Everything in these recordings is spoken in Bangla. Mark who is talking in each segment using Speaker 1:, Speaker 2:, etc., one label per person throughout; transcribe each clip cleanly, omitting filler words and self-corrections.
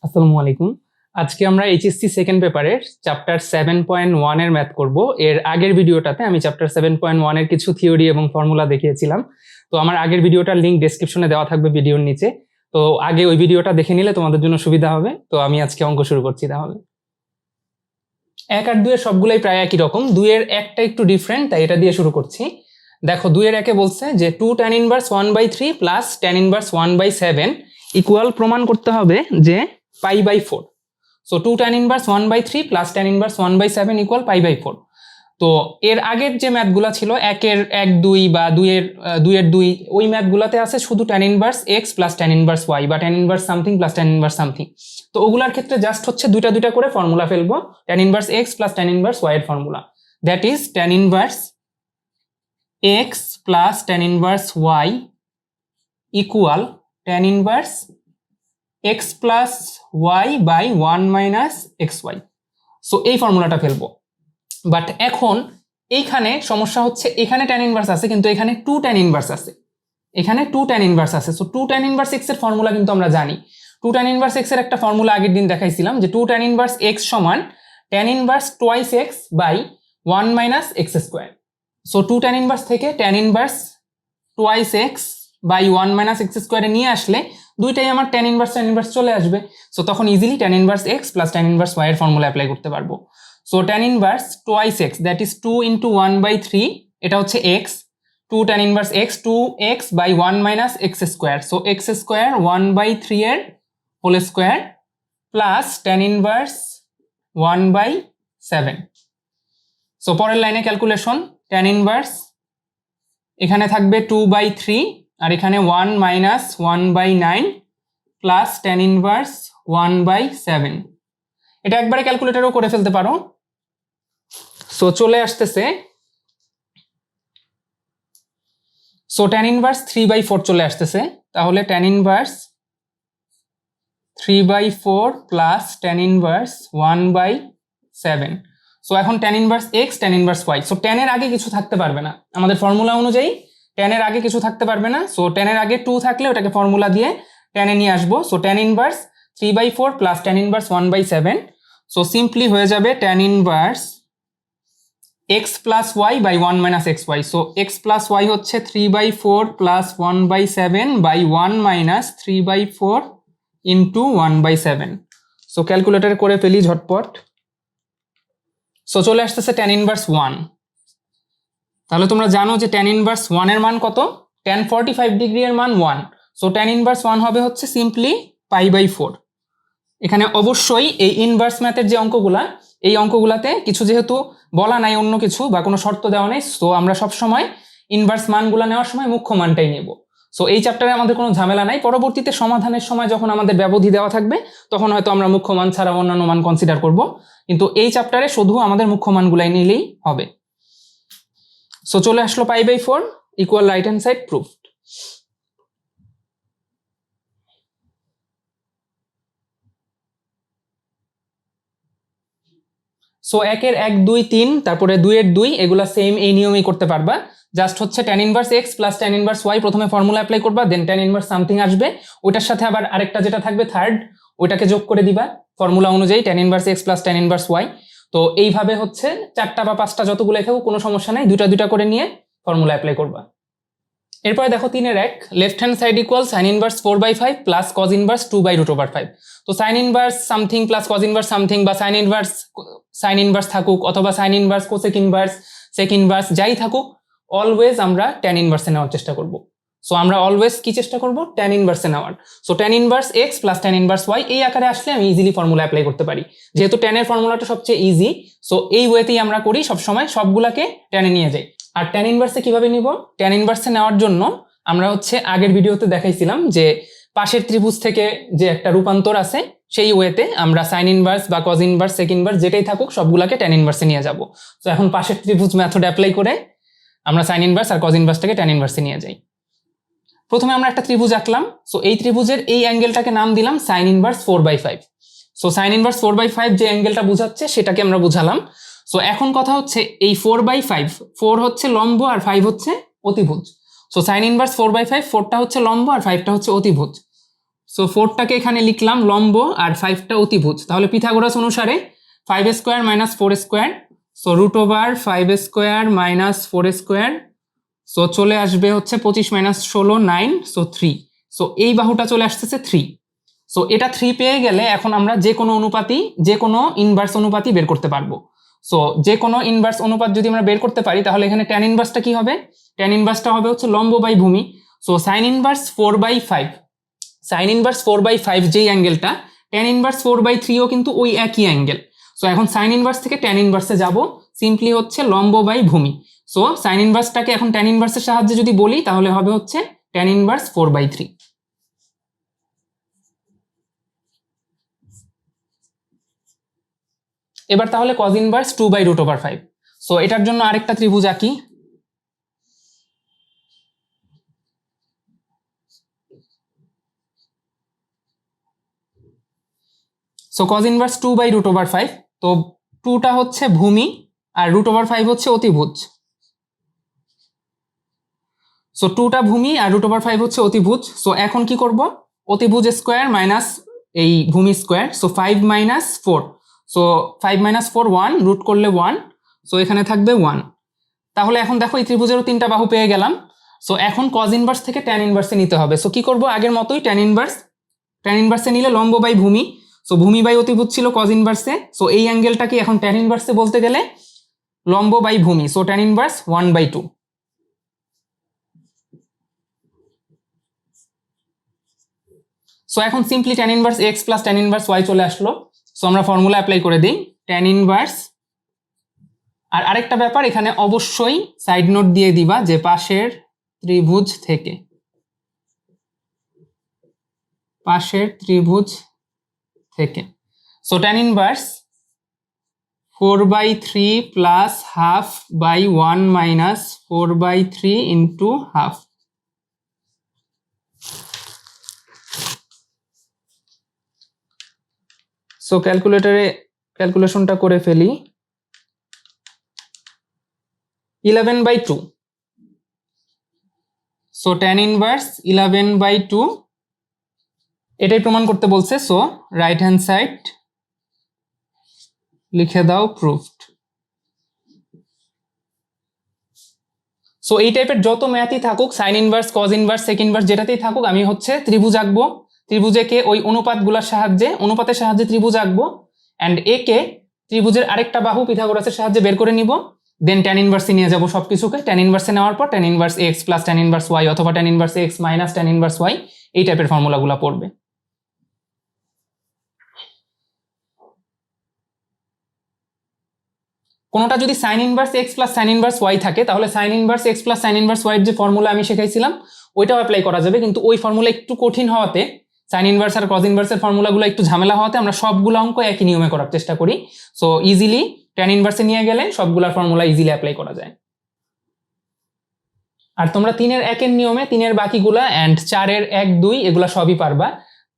Speaker 1: আসসালামু আলাইকুম। আজকে আমরা এইচএসসি সেকেন্ড পেপারের চ্যাপ্টার 7.1 এর ম্যাথ করব। এর আগের ভিডিওটাতে আমি চ্যাপ্টার 7.1 এর কিছু থিওরি এবং ফর্মুলা দেখিয়েছিলাম। তো আমার আগের ভিডিওটার লিংক ডেসক্রিপশনে দেওয়া থাকবে ভিডিওর নিচে। তো আগে ওই ভিডিওটা দেখে নিলে তোমাদের জন্য সুবিধা হবে। তো আমি আজকে অঙ্ক শুরু করছি তাহলে। 1 আর 2 এর সবগুলাই প্রায় একই রকম, 2 এর একটা একটু ডিফারেন্ট, তাই এটা দিয়ে শুরু করছি। দেখো 2 এর একে বলছে যে 2 tan inverse 1/3 plus tan inverse 1/7 equal প্রমাণ করতে হবে যে π/4। So 2 tan inverse 1/3 plus tan inverse 1/7 equal π/4। তো এর আগের যে ম্যাথগুলো ছিল 1 1 2 বা 2 এর 2 ওই ম্যাথগুলোতে আছে শুধু tan inverse x plus tan inverse y বা tan inverse something plus tan inverse something. তো ওগুলার ক্ষেত্রে জাস্ট হচ্ছে দুইটা করে ফর্মুলা ফেলবো, tan inverse x plus tan inverse y এর formula, that is tan inverse x plus tan inverse y equal tan inverse x plus y by 1 minus xy। So এই ফর্মুলাটা ফেলবো। বাট এখন এইখানে সমস্যা হচ্ছে, এখানে tan ইনভার্স আছে কিন্তু এখানে 2 tan ইনভার্স আছে, এখানে 2 tan ইনভার্স আছে। সো 2 tan ইনভার্স x এর ফর্মুলা কিন্তু আমরা জানি। 2 tan ইনভার্স x এর একটা ফর্মুলা আগের দিন দেখাইছিলাম যে 2 tan ইনভার্স x সমান tan inverse twice x by 1 minus x square. So 2 tan inverse থেকে tan inverse twice x by 1 minus x স্কোয়ারে নিয়ে আসলে দুইটাই আমার tan ইনভার্স চলে আসবে। সো তখন easily tan inverse x plus tan inverse y এর ফর্মুলা অ্যাপ্লাই করতে পারবো। So tan inverse twice x that is 2 into 1/3, এটা হচ্ছে x, 2 tan inverse x 2x by 1 minus x square. So x square 1/3 এর whole square plus tan inverse 1/7। So পরের লাইনে ক্যালকুলেশন, tan ইনভার্স এখানে থাকবে 2/3 আর এখানে 1 মাইনাস 1/9 প্লাস tan ইনভার্স 1/7। এটা একবারে ক্যালকুলেটরও করে ফেলতে পারো। সো চলে আসতেছে, সো tan ইনভার্স 3/4 চলে আসতেছে, তাহলে tan inverse 3/4 plus tan inverse 1/7। So এখন tan inverse x tan inverse y। So tan এর আগে কিছু থাকতে পারবে না, আমাদের ফর্মুলা অনুযায়ী tan এর আগে কিছু থাকতে পারবে না। সো tan এর আগে 2 থাকলে ওটাকে ফর্মুলা দিয়ে tan এ নিয়ে আসবো। So tan inverse 3/4 plus tan inverse 1/7। So simply হয়ে যাবে tan inverse x plus y by 1 minus xy। So x plus y হচ্ছে 3/4 plus 1/7 by 1 minus 3/4 into 1/7। So ক্যালকুলেটরে করে ফেলি ঝটপট। সো চলে আসতেছে tan ইনভার্স 1। তাহলে তোমরা জানো যে tan ইনভার্স 1 এর মান কত, tan 45 ডিগ্রি এর মান 1। সো tan ইনভার্স 1 হবে হচ্ছে সিম্পলি π/4। এখানে অবশ্যই এই ইনভার্স ম্যাথের যে অঙ্কগুলা, এই অঙ্কগুলাতে কিছু যেহেতু বলা নাই অন্য কিছু বা কোনো শর্ত দেওয়া নেই, সো আমরা সব সময় ইনভার্স মানগুলা নেওয়ার সময় মুখ্য মানটাই নেব। সো এই চ্যাপ্টারে আমাদের কোনো ঝামেলা নাই, পরবর্তীতে সমাধানের সময় যখন আমাদের ব্যবধি দেওয়া থাকবে তখন হয়তো আমরা মুখ্য মান ছাড়া অন্যান্য মান কনসিডার করব, কিন্তু এই চ্যাপ্টারে শুধু আমাদের মুখ্য মানগুলাই নিলেই হবে। সো চলে আসলো π/4 equal right hand side proofed. So 1 এর 1 2 3 তারপরে 2 এর 2 এগুলা সেম এই নিয়মেই করতে পারবা। জাস্ট হচ্ছে tan inverse x plus tan inverse y প্রথমে ফর্মুলা অ্যাপ্লাই করবা, দেন tan ইনভার্স সামথিং আসবে, ওইটার সাথে আবার আরেকটা যেটা থাকবে থার্ড, ওইটাকে যোগ করে দিবা ফর্মুলা অনুযায়ী tan inverse x plus tan inverse y। তো এইভাবে হচ্ছে 4টা বা 5টা যতগুলো থাকুক কোনো সমস্যা নাই, দুইটা করে নিয়ে ফর্মুলা অ্যাপ্লাই করবা। এরপরে দেখো 3 এর 1 left hand side equal sin inverse 4/5 plus cos inverse 2/√5। তো sin inverse something plus cos inverse something বা sin ইনভার্স থাকুক অথবা sin inverse cosec inverse sec inverse যাই থাকুক, অলওয়েজ আমরা tan ইনভার্সে নেওয়ার চেষ্টা করব। সো আমরা অলওয়েজ কি চেষ্টা করব, tan ইনভার্সে নেওয়ার। So tan inverse x plus tan inverse y এই আকারে আসলে আমি ইজিলি ফর্মুলা অ্যাপ্লাই করতে পারি, যেহেতু tan এর ফর্মুলাটা সবচেয়ে ইজি। সো এই ওয়েতেই আমরা করি সবসময়, সবগুলাকে tan এ নিয়ে যাই। আর tan ইনভার্সে কিভাবে নিব, tan ইনভার্সে নেওয়ার জন্য আমরা হচ্ছে আগের ভিডিওতে দেখাইছিলাম যে পাশের ত্রিভুজ থেকে যে একটা রূপান্তর আছে, সেই ওয়েতে আমরা সাইন ইনভার্স বা কজ ইনভার্স সেক ইনভার্স যেটাই থাকুক সবগুলাকে tan ইনভার্সে নিয়ে যাব। তো এখন পাশের ত্রিভুজ মেথড অ্যাপ্লাই করে আমরা সাইন ইনভার্স আর কজ ইনভার্স থেকে tan ইনভার্সে নিয়ে যাই। প্রথমে আমরা একটা ত্রিভুজ আঁকলাম। সো এই ত্রিভুজের এই অ্যাঙ্গেলটাকে নাম দিলাম sign inverse 4/5। So sign inverse 4/5 যে অ্যাঙ্গেলটা বোঝাচ্ছে সেটাকে আমরা বুঝালাম। সো এখন কথা হচ্ছে এই 4/5, 4 হচ্ছে লম্ব আর 5 হচ্ছে অতিভুজ। সো সাইন ইনভার্স 4/5, 4টা হচ্ছে লম্ব আর 5টা হচ্ছে অতিভুজ। সো 4টাকে এখানে লিখলাম লম্ব আর 5টা অতিভুজ। তাহলে পিথাগোরাস অনুসারে 5 square minus 4 square, so √5 square minus 4 square, so চলে আসবে হচ্ছে 25 মাইনাস 16 9, সো 3। সো এই বাহুটা চলে আসতেছে 3। সো এটা 3 পেয়ে গেলে এখন আমরা যে কোনো অনুপাতই, যে কোনো ইনভার্স অনুপাতই বের করতে পারবো। সো যে কোনো ইনভার্স অনুপাত যদি আমরা বের করতে পারি তাহলে এখানে ট্যান ইনভার্সটা কি হবে? ট্যান ইনভার্সটা হবে হচ্ছে লম্ব বাই ভূমি। So sign inverse 4/5, sign inverse 4/5 যেই অ্যাঙ্গেলটা, ট্যান ইনভার্স 4/3ও কিন্তু ওই একই অ্যাঙ্গেল। সো এখন সাইন ইনভার্স থেকে ট্যান ইনভার্সে যাব, সিম্পলি হচ্ছে লম্ব বাই ভূমি। সো সাইন ইনভার্সটাকে এখন ট্যান ইনভার্সের সাহায্যে যদি বলি তাহলে হবে হচ্ছে ট্যান ইনভার্স 4/3। এবার তাহলে কজ ইনভার্স 2/√5। সো এটার জন্য আরেকটা ত্রিভুজ আঁকি। সো কজ ইনভার্স 2/√5, তো 2টা হচ্ছে ভূমি আর √5 হচ্ছে অতিভুজ। সো 2টা ভূমি আর √5 হচ্ছে অতিভুজ। সো এখন কি করব? অতিভুজ স্কোয়ার মাইনাস এই ভূমি square, so 5 minus 4, so 5 minus 4 1, root করলে 1, সো এখানে থাকবে 1। তাহলে এখন দেখো এই ত্রিভুজেরও 3টা বাহু পেয়ে গেলাম। সো এখন কজ ইনভার্স থেকে ট্যান ইনভার্সে নিতে হবে। সো কি করব? আগের মতোই ট্যান ইনভার্সে নিলে লম্ব বাই ভূমি, সো ভূমি বাই অতিভুজ ছিল কজ ইনভার্সে, সো এই অ্যাঙ্গেলটাকে এখন ট্যান ইনভার্সে বলতে গেলে লম্ব বাই ভূমি, সো ট্যান ইনভার্স 1/2। সো এখন simply tan inverse x plus tan inverse y চলে আসলো। সো আমরা ফর্মুলা অ্যাপ্লাই করে দিই, ট্যান ইনভার্স। আর আরেকটা ব্যাপার, এখানে অবশ্যই সাইড নোট দিয়ে দিবা যে পাশের ত্রিভুজ থেকে, পাশের ত্রিভুজ থেকে। So tan inverse 4/3 plus half by 1 minus 4/3 into half. So ক্যালকুলেটরে ক্যালকুলেশনটা করে ফেলি, 11/2। সো ট্যান ইনভার্স 11/2 এটাই প্রমাণ করতে বলছে। সো রাইট হ্যান্ড সাইড লিখে দাও প্রুফড। সো এই টাইপের যত ম্যাথই থাকুক, sine inverse, cos inverse, sec inverse, যেটাতেই থাকুক, আমি হচ্ছে ত্রিভুজ আঁকবো। ত্রিভুজেকে ওই অনুপাতের সাহায্যে ত্রিভুজ আঁকবো, অ্যান্ড একে ত্রিভুজের আরেকটা বাহু পিথাগোরাসের সাহায্যে বের করে নিব, দেন ট্যান ইনভার্সে নিয়ে যাবো সবকিছুকে। ট্যান ইনভার্সে নেওয়ার পর tan inverse x plus tan inverse y, অথবা tan inverse x minus tan inverse y, এই টাইপের ফর্মুলাগুলো পড়বে। কোনোটা যদি sine inverse x plus sine inverse y থাকে তাহলে sine inverse x plus sine inverse y যে ফর্মুলা আমি শেখাইছিলাম ওইটাও অ্যাপ্লাই করা যাবে, কিন্তু ওই ফর্মুলা একটু কঠিন হওয়াতে, সাইন ইনভার্স আর কজ ইনভার্সের ফর্মুলাগুলো একটু ঝামেলা হওয়াতে আমরা সবগুলো অঙ্ক একই নিয়মে করার চেষ্টা করি। সো ইজিলি ট্যান ইনভার্সে নিয়ে গেলে সবগুলোর ফর্মুলা ইজিলি অ্যাপ্লাই করা যায়। আর তোমরা 3-এর 1-এর নিয়মে 3-এর বাকিগুলা অ্যান্ড 4-এর 1 2 এগুলা সবই পারবা।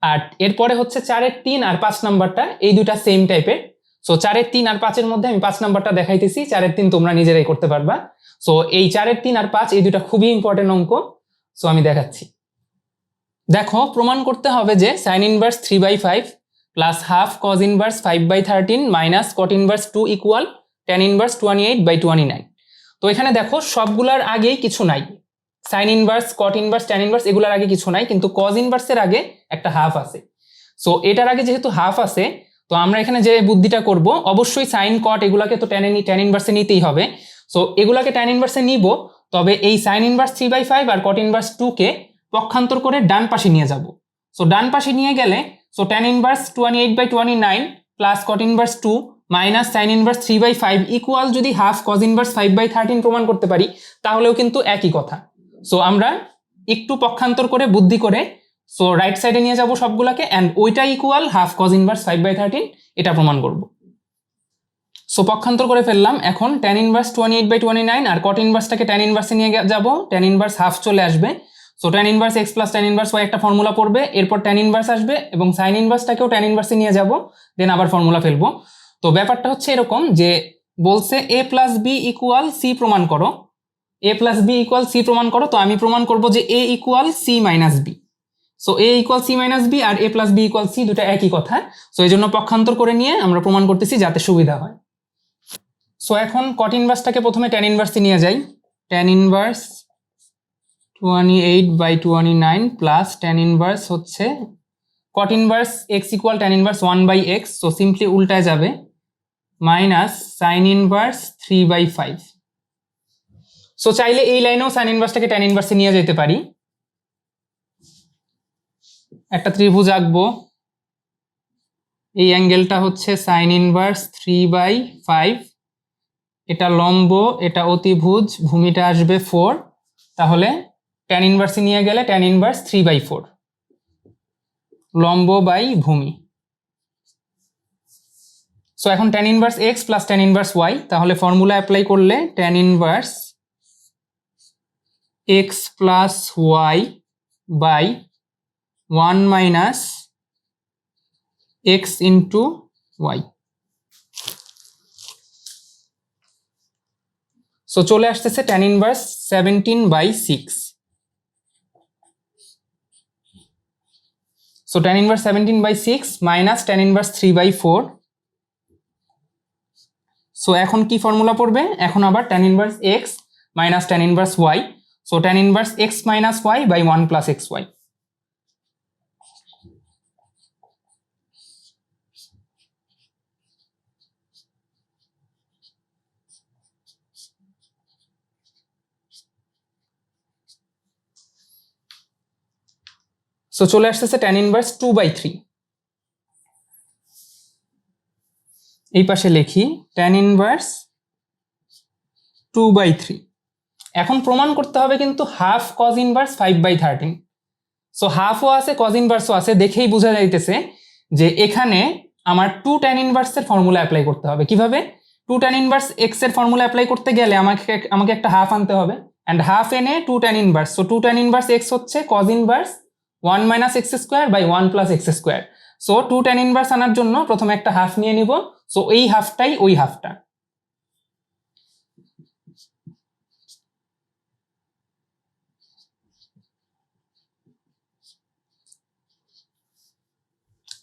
Speaker 1: আর এরপরে হচ্ছে 4-এর 3 আর 5 নাম্বারটা, এই দুইটা সেম টাইপের। সো 4-এর 3 আর 5-এর মধ্যে আমি 5 নাম্বারটা দেখাইতেছি, 4-এর 3 তোমরা নিজেরাই করতে পারবা। সো এই 4-এর 3 আর 5 এই দুইটা খুবই ইম্পর্টেন্ট অঙ্ক। সো আমি দেখাচ্ছি। দেখো, প্রমাণ করতে হবে যে sign inverse 3/5 plus half cos inverse 5/13 minus কট ইনভার্স 2 ইকুয়াল ট্যান ইনভার্স 28/29। তো এখানে দেখো সবগুলার আগেই কিছু নাই, সাইন ইনভার্স, কট ইনভার্স, ট্যান ইনভার্স এগুলোর আগে কিছু নাই, কিন্তু কজ ইনভার্সের আগে একটা হাফ আছে। সো এটার আগে যেহেতু হাফ আছে, তো আমরা এখানে যে বুদ্ধিটা করব, অবশ্যই সাইন কট এগুলাকে তো ট্যান ইনভার্সে নিতেই হবে। সো এগুলাকে ট্যান ইনভার্সে নিব, তবে এই সাইন ইনভার্স 3/5 আর কট ইনভার্স 2 কে পক্ষান্তর করে ডান পাশে নিয়ে যাব। সো ডান পাশে নিয়ে গেলে, so tan inverse 28/29 plus cot inverse 2 minus sine inverse 3/5 equal যদি হাফ কজ ইনভার্স 5/13 প্রমাণ করতে পারি তাহলেও কিন্তু একই কথা। সো আমরা একটু পক্ষান্তর করে বুদ্ধি করে, সো রাইট সাইডে নিয়ে যাব সবগুলাকে, অ্যান্ড ওইটা ইকুয়াল হাফ কজ ইনভার্স 5/13 এটা প্রমাণ করব। সো পক্ষান্তর করে ফেললাম। এখন ট্যান ইনভার্স 28/29 আর কট ইনভার্সটাকে ট্যান ইনভার্সে নিয়ে যাব, ট্যান ইনভার্স হাফ চলে আসবে। So tan inverse x plus tan inverse y একটা ফর্মুলা পড়বে, এরপর ট্যান ইনভার্স আসবে এবং সাইন ইনভার্সটাকেও ট্যান ইনভার্সে নিয়ে যাব, দেন আবার ফর্মুলা ফেলবো। তো ব্যাপারটা হচ্ছে এরকম যে বলছে a plus B equal C প্রমাণ করো, a plus B equal C প্রমাণ করো। তো আমি প্রমাণ করব যে a equal C minus B. So a equal C minus B আর a plus B equal C, দুটো একই কথা। সো এই জন্য পক্ষান্তর করে নিয়ে আমরা প্রমাণ করতেছি যাতে সুবিধা হয়। সো এখন কট ইনভার্সটাকে প্রথমে ট্যান ইনভার্সে নিয়ে যাই। Tan inverse 28/29 plus tan inverse হচ্ছে cot inverse x equal tan inverse 1/x, so simply উল্টায় যাবে, মাইনাস সাইন ইনভার্স 3/5। সো চাইলে এই লাইনেও সাইন ইনভার্সটাকে ট্যান ইনভার্সে নিয়ে যেতে পারি। একটা ত্রিভুজ আঁকবো, এই অ্যাঙ্গেলটা হচ্ছে সাইন ইনভার্স 3/5, এটা লম্ব, এটা অতিভুজ, ভূমিটা আসবে 4, তাহলে ট্যান ইনভার্সে নিয়ে গেলে ট্যান ইনভার্স 3/4 লম্ব বাই ভূমি। সো এখন tan inverse x plus tan inverse y, তাহলে ফর্মুলা অ্যাপ্লাই করলে tan inverse x plus y by 1 minus x into y. So চলে আসতেছে tan inverse 17/6। So tan inverse 17/6 minus tan inverse 3/4। So এখন কি ফর্মুলা পড়বে? এখন আবার tan inverse x minus tan inverse y, so tan inverse x minus y by 1 plus x y. So চলে আসতেছে ট্যান ইনভার্স 2/3। এই পাশে লিখি ট্যান ইনভার্স 2/3। এখন প্রমাণ করতে হবে কিন্তু হাফ কজ ইনভার্স 5/13। সো হাফও আছে কজ ইনভার্সও আছে, দেখেই বোঝা যাইতেছে যে এখানে আমার 2 ট্যান ইনভার্সের ফর্মুলা অ্যাপ্লাই করতে হবে। কিভাবে? 2 ট্যান ইনভার্স এক্স এর ফর্মুলা অ্যাপ্লাই করতে গেলে আমাকে একটা হাফ আনতে হবে, অ্যান্ড হাফ এনে 2 tan inverse, so 2 tan inverse x হচ্ছে cos inverse 1 minus x square by 1 plus x square. So 2 tan inverse আনার জন্য প্রথমে একটা হাফ নিয়ে নিব, সো এই হাফটাই ওই হাফটা।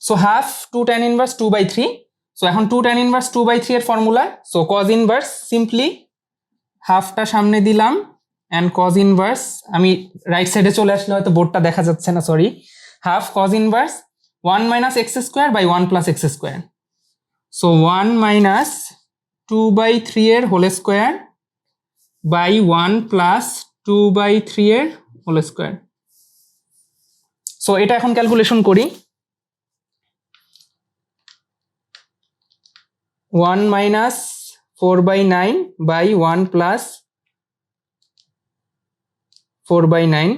Speaker 1: So half 2 tan inverse 2/3। সো এখন 2 ট্যান ইনভার্স 2/3 এর formula, so cos inverse simply হাফটা সামনে দিলাম অ্যান্ড কজ ইনভার্স, আমি রাইট সাইডে চলে আসলে হয়তো বোর্ডটা দেখা যাচ্ছে না, sorry, half cos inverse 1 minus x square by 1 plus x square. So 1 minus 2/3 এর হোল স্কোয়ার বাই 1 প্লাস 2/3 এর হোল স্কোয়ার। সো এটা এখন ক্যালকুলেশন করি। 1 minus 4/9 by 1 plus 4/9,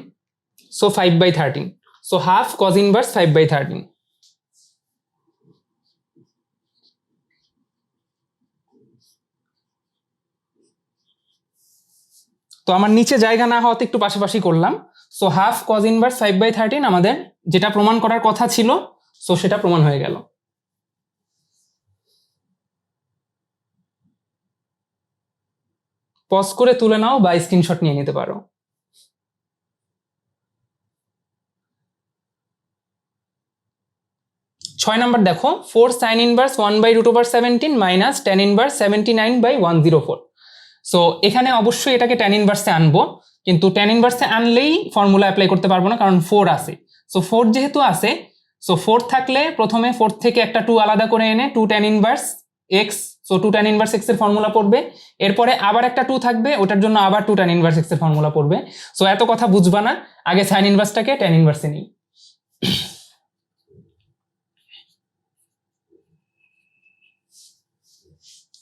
Speaker 1: so 5/13। So half cos inverse 5/13। তো আমার নিচে জায়গা না হওয়াতে একটু পাশাপাশি করলাম। সো হাফ কজ ইনভার্স 5/13 আমাদের যেটা প্রমাণ করার কথা ছিল, সো সেটা প্রমাণ হয়ে গেল। পজ করে তুলে নাও বা স্ক্রিনশট নিয়ে নিতে পারো। ছয় নাম্বার দেখো, 4 sign inverse 1/√17 minus tan inverse 79/104। So এখানে অবশ্যই এটাকে ট্যান ইনভার্সে আনবো, কিন্তু ট্যান ইনভার্সে আনলেই ফর্মুলা অ্যাপ্লাই করতে পারবো না, কারণ 4 আছে। সো 4 যেহেতু আছে, সো 4 থাকলে প্রথমে 4 থেকে একটা 2 আলাদা করে এনে 2 tan inverse x, so 2 tan inverse x এর ফর্মুলা পড়বে। এরপরে আবার একটা 2 থাকবে, ওটার জন্য আবার 2 ট্যান ইনভার্স এক্স এর ফর্মুলা পড়বে। সো এত কথা বুঝবা না, আগে সাইন ইনভার্সটাকে ট্যান ইনভার্সে নিই।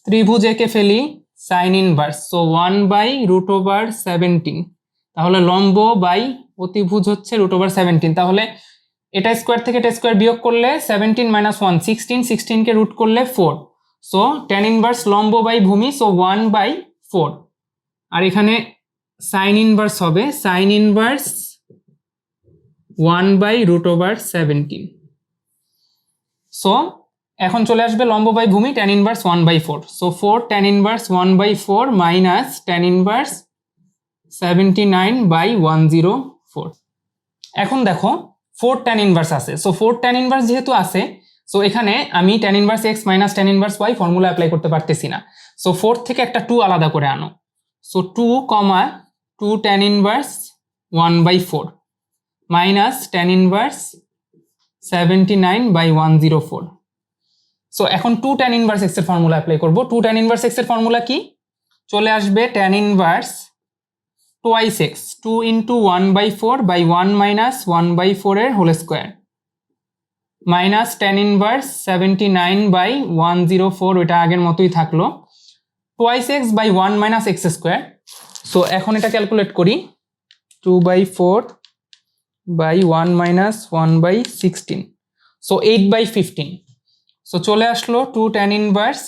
Speaker 1: ত্রিভুজ এঁকে ফেলি, সাইন ইনভার্স, সো 1/√17, তাহলে লম্ব বাই অতিভুজ হচ্ছে √17, তাহলে এটা স্কোয়ার থেকে এটা স্কোয়ার বিয়োগ করলে 17 মাইনাস 1 16, 16 কে রুট করলে 4, সো ট্যান ইনভার্স লম্ব বাই ভূমি, সো 1/4, আর এখানে সাইন ইনভার্স হবে সাইন ইনভার্স 1/√17। সো এখন চলে আসবে লম্ব বাই ভূমি tan inverse 1/4, so 4 tan inverse 1/4 minus tan inverse 79/104। এখন দেখো 4 tan ইনভার্স আছে। সো 4 tan ইনভার্স যেহেতু আছে, সো এখানে আমি tan inverse x minus tan inverse y formula apply করতে পারতেছি না। সো 4 থেকে একটা 2 আলাদা করে আনো। So 2, 2 tan inverse 1/4 minus tan inverse 79/104। So এখন 2 tan ইনভার্স x এর ফর্মুলা অ্যাপ্লাই করব। 2 tan ইনভার্স x এর ফর্মুলা কি? চলে আসবে tan inverse twice x, 2 into 1/4 by 1 minus 1/4 এর whole square minus tan inverse 79/104, ওইটা আগের মতোই থাকলো, twice x by 1 minus x square. So এখন এটা ক্যালকুলেট করি, 2/4 by 1 minus 1/16, সো 8/15। সো চলে আসলো 2 tan inverse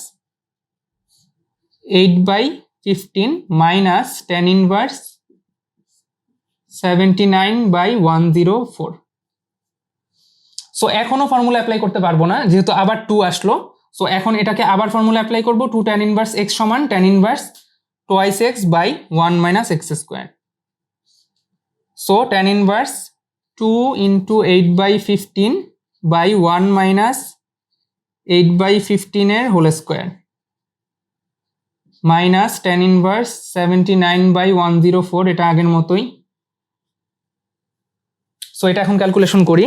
Speaker 1: 8/15 minus tan inverse 79/104। So এখনো ফর্মুলা অ্যাপ্লাই করতে পারবো না, যেহেতু আবার 2 আসলো। সো এখন এটাকে আবার ফর্মুলা অ্যাপ্লাই করব। 2 tan ইনভার্স x সমান tan inverse twice x by 1 minus x square. So tan inverse 2 into 8/15 by 1 minus 8/15 এর whole square minus tan inverse 79/104, এটা আগের মতোই। সো এটা এখন ক্যালকুলেশন করি।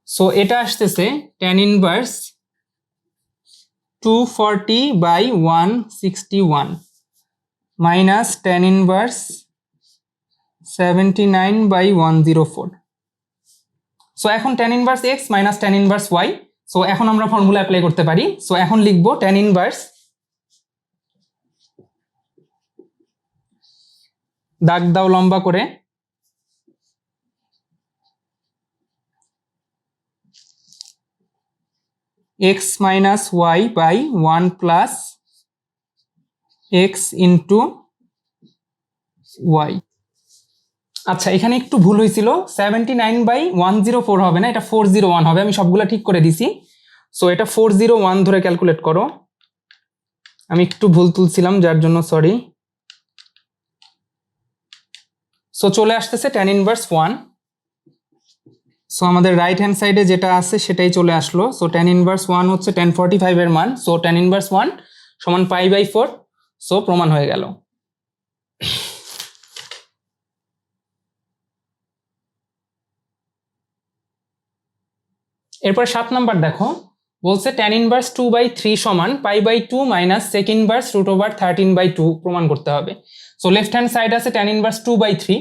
Speaker 1: সো এটা আসতেছে tan inverse 240/161 minus tan inverse 79/104। So এখন tan inverse x minus tan inverse y। So এখন আমরা ফর্মুলা অ্যাপ্লাই করতে পারি। সো এখন লিখবো tan ইনভার্স, দাগ দাও লম্বা করে, x minus y by 1 plus x into y। আচ্ছা, এখানে একটু ভুল হয়েছিল, 79/104 হবে না, এটা 401 হবে। আমি সবগুলা ঠিক করে দিছি। সো এটা 401 ধরে ক্যালকুলেট করো। আমি একটু ভুল তুলছিলাম, যার জন্য সরি। সো চলে আসতেছে tan ইনভার্স 1। সো আমাদের রাইট হ্যান্ড সাইডে যেটা আছে সেটাই চলে আসলো। সো tan ইনভার্স 1 হচ্ছে 1045 এর মান। সো tan ইনভার্স 1 সমান π/4। সো প্রমাণ হয়ে গেল। এরপর 7 নাম্বার দেখো, বলছে tan ইনভার্স 2/3 সমান π/2 মাইনাস sec ইনভার্স √13/2 প্রমাণ করতে হবে। সো লেফট হ্যান্ড সাইড আছে tan ইনভার্স 2/3।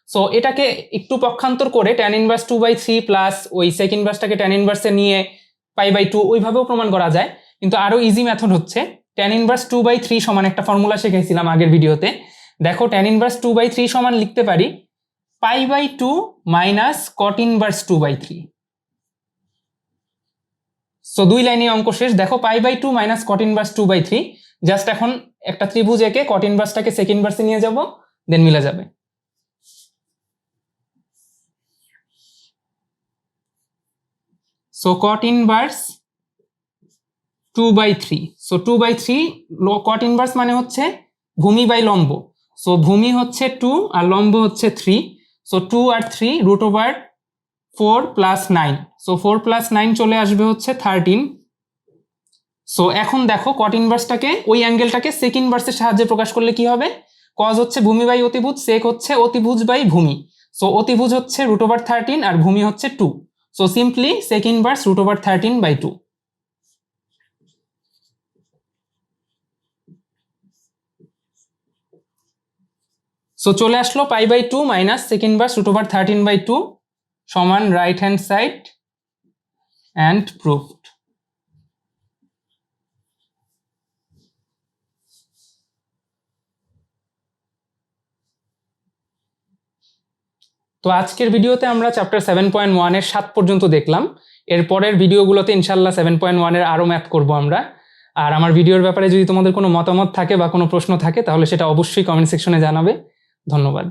Speaker 1: সো এটাকে একটু পক্ষান্তর করে tan ইনভার্স 2/3 প্লাস ওই sec ইনভার্সটাকে tan ইনভার্সে নিয়ে π/2 ওইভাবেও প্রমাণ করা যায়। কিন্তু আরো ইজি মেথড হচ্ছে tan ইনভার্স 2/3 সমান একটা ফর্মুলা শিখেছিলাম আগের ভিডিওতে। দেখো tan ইনভার্স 2/3 সমান লিখতে পারি π/2 মাইনাস cot ইনভার্স 2/3। সো দুই লাইনে অঙ্ক শেষ। দেখো π/2 মাইনাস cot ইনভার্স 2/3। জাস্ট এখন একটা ত্রিভুজ এঁকে cot ইনভার্সটাকে sec ইনভার্সে নিয়ে যাব, দেন মিলে যাবে। So cot inverse 2/3। So 2/3 cot inverse মানে হচ্ছে ভূমি বাই লম্ব। সো ভূমি হচ্ছে 2 আর লম্ব হচ্ছে 3। সো 2 আর 3 √4 প্লাস 9। সো 4 প্লাস 9 চলে আসবে হচ্ছে 13। সো এখন দেখো cot ইনভার্সটাকে, ওই অ্যাঙ্গেলটাকে sec ইনভার্সের সাহায্যে প্রকাশ করলে কি হবে? cos হচ্ছে ভূমি বাই অতিভুজ, sec হচ্ছে অতিভুজ বাই ভূমি। সো অতিভুজ হচ্ছে √13 আর ভূমি হচ্ছে 2। So simply sec inverse √13/2। So চলে আসলো π/2 মাইনাস sec ইনভার্স √13/2 সমান right hand side and proved. তো আজকের ভিডিওতে আমরা চ্যাপ্টার 7.1 এর 7 পর্যন্ত দেখলাম। এর পরের ভিডিওগুলোতে ইনশাল্লাহ 7.1 এর আরো ম্যাথ করব আমরা। আর আমার ভিডিওর ব্যাপারে যদি তোমাদের কোনো মতামত থাকে বা কোনো প্রশ্ন থাকে তাহলে সেটা অবশ্যই কমেন্ট সেকশনে জানাবে। ধন্যবাদ।